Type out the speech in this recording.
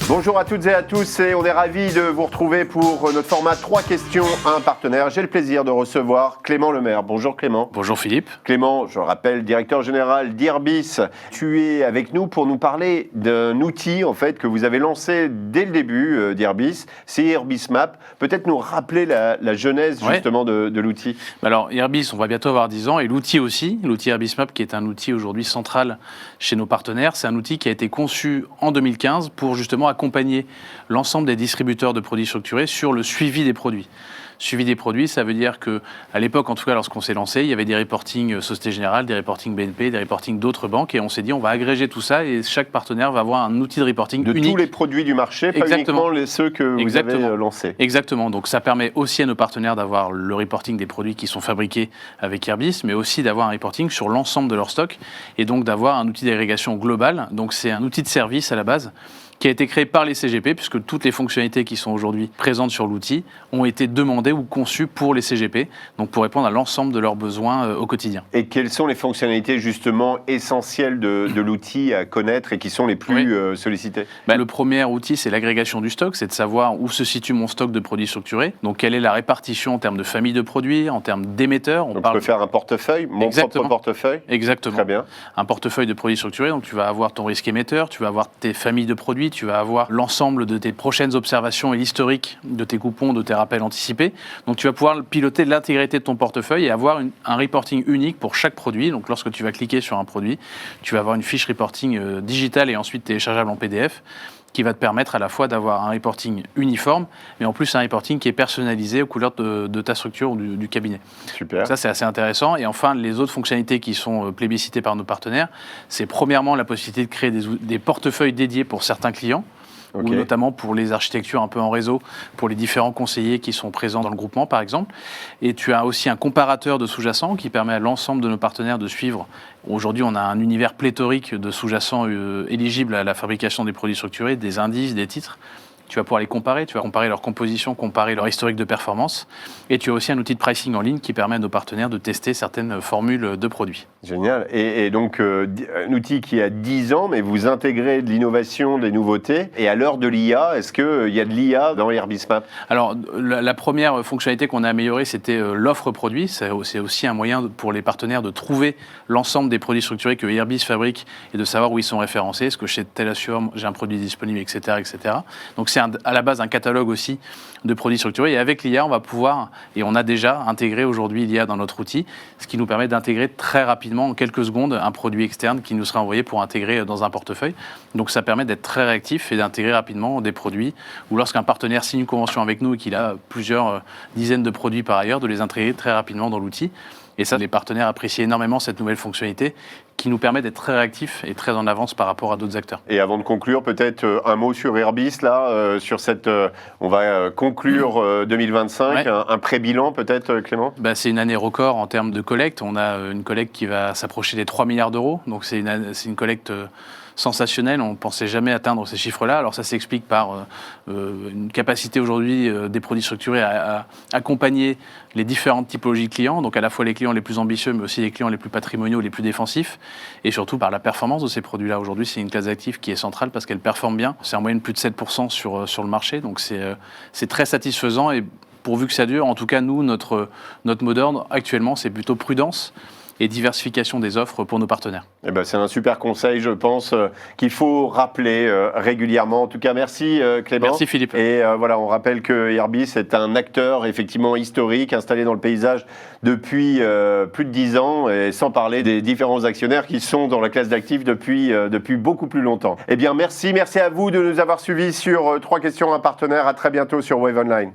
Bonjour à toutes et à tous et on est ravis de vous retrouver pour notre format 3 questions à un partenaire. J'ai le plaisir de recevoir Clément Lemaire. Bonjour Clément. Bonjour Philippe. Clément, je le rappelle, directeur général d'Irbis. Tu es avec nous pour nous parler d'un outil en fait que vous avez lancé dès le début d'Irbis, c'est Irbis Map. Peut-être nous rappeler la genèse justement de l'outil. Alors Irbis, on va bientôt avoir 10 ans et l'outil aussi, l'outil Irbis Map qui est un outil aujourd'hui central chez nos partenaires, c'est un outil qui a été conçu en 2015 pour justement accompagner l'ensemble des distributeurs de produits structurés sur le suivi des produits. Suivi des produits, ça veut dire qu'à l'époque, en tout cas lorsqu'on s'est lancé, il y avait des reportings Société Générale, des reportings BNP, des reportings d'autres banques et on s'est dit on va agréger tout ça et chaque partenaire va avoir un outil de reporting unique. De tous les produits du marché, pas uniquement ceux que vous avez lancés. Exactement, donc ça permet aussi à nos partenaires d'avoir le reporting des produits qui sont fabriqués avec Irbis, mais aussi d'avoir un reporting sur l'ensemble de leur stock et donc d'avoir un outil d'agrégation global. Donc c'est un outil de service à la base qui a été créé par les CGP, puisque toutes les fonctionnalités qui sont aujourd'hui présentes sur l'outil ont été demandées ou conçues pour les CGP, donc pour répondre à l'ensemble de leurs besoins au quotidien. Et quelles sont les fonctionnalités justement essentielles de l'outil à connaître et qui sont les plus sollicitées ? Le premier outil, c'est l'agrégation du stock, c'est de savoir où se situe mon stock de produits structurés, donc quelle est la répartition en termes de famille de produits, en termes d'émetteurs. Donc on peut faire un portefeuille, mon propre portefeuille ? Exactement. Très bien. Un portefeuille de produits structurés, donc tu vas avoir ton risque émetteur, tu vas avoir tes familles de produits, tu vas avoir l'ensemble de tes prochaines observations et l'historique de tes coupons, de tes rappels anticipés. Donc tu vas pouvoir piloter l'intégrité de ton portefeuille et avoir un reporting unique pour chaque produit. Donc lorsque tu vas cliquer sur un produit, tu vas avoir une fiche reporting digitale et ensuite téléchargeable en PDF qui va te permettre à la fois d'avoir un reporting uniforme, mais en plus un reporting qui est personnalisé aux couleurs de ta structure ou du cabinet. Super. Donc ça, c'est assez intéressant. Et enfin, les autres fonctionnalités qui sont plébiscitées par nos partenaires, c'est premièrement la possibilité de créer des portefeuilles dédiés pour certains clients, ou notamment pour les architectures un peu en réseau, pour les différents conseillers qui sont présents dans le groupement, par exemple. Et tu as aussi un comparateur de sous-jacents qui permet à l'ensemble de nos partenaires de suivre. Aujourd'hui, on a un univers pléthorique de sous-jacents éligibles à la fabrication des produits structurés, des indices, des titres. Tu vas pouvoir les comparer, tu vas comparer leur composition, comparer leur historique de performance. Et tu as aussi un outil de pricing en ligne qui permet à nos partenaires de tester certaines formules de produits. Génial. Et donc, un outil qui a 10 ans, mais vous intégrez de l'innovation, des nouveautés. Et à l'heure de l'IA, est-ce qu'il y a de l'IA dans Irbis Map ? Alors, la première fonctionnalité qu'on a améliorée, c'était l'offre produit. C'est aussi un moyen pour les partenaires de trouver l'ensemble des produits structurés que Irbis fabrique et de savoir où ils sont référencés. Est-ce que chez tel assureur, j'ai un produit disponible, etc. etc. Donc, c'est à la base un catalogue aussi de produits structurés. Et avec l'IA, on va pouvoir, et on a déjà intégré aujourd'hui l'IA dans notre outil, ce qui nous permet d'intégrer très rapidement, en quelques secondes, un produit externe qui nous sera envoyé pour intégrer dans un portefeuille. Donc ça permet d'être très réactif et d'intégrer rapidement des produits, ou lorsqu'un partenaire signe une convention avec nous et qu'il a plusieurs dizaines de produits par ailleurs, de les intégrer très rapidement dans l'outil. Et ça, les partenaires apprécient énormément cette nouvelle fonctionnalité qui nous permet d'être très réactifs et très en avance par rapport à d'autres acteurs. Et avant de conclure, peut-être un mot sur Irbis, là, sur cette... on va conclure 2025, un pré-bilan peut-être, Clément ? C'est une année record en termes de collecte. On a une collecte qui va s'approcher des 3 milliards d'euros. Donc c'est une collecte sensationnelle. On ne pensait jamais atteindre ces chiffres-là. Alors ça s'explique par une capacité aujourd'hui des produits structurés à accompagner les différentes typologies de clients, donc à la fois les clients les plus ambitieux, mais aussi les clients les plus patrimoniaux, les plus défensifs, et surtout par la performance de ces produits-là. Aujourd'hui, c'est une classe d'actifs qui est centrale parce qu'elle performe bien. C'est en moyenne plus de 7% sur le marché, donc c'est très satisfaisant et pourvu que ça dure. En tout cas, nous, notre mot d'ordre actuellement, c'est plutôt prudence et diversification des offres pour nos partenaires. C'est un super conseil, je pense, qu'il faut rappeler régulièrement. En tout cas, merci Clément. Merci Philippe. Et voilà, on rappelle que Irbis est un acteur effectivement historique, installé dans le paysage depuis plus de 10 ans, et sans parler des différents actionnaires qui sont dans la classe d'actifs depuis beaucoup plus longtemps. Merci à vous de nous avoir suivis sur 3 questions à un partenaire. À très bientôt sur Wave Online.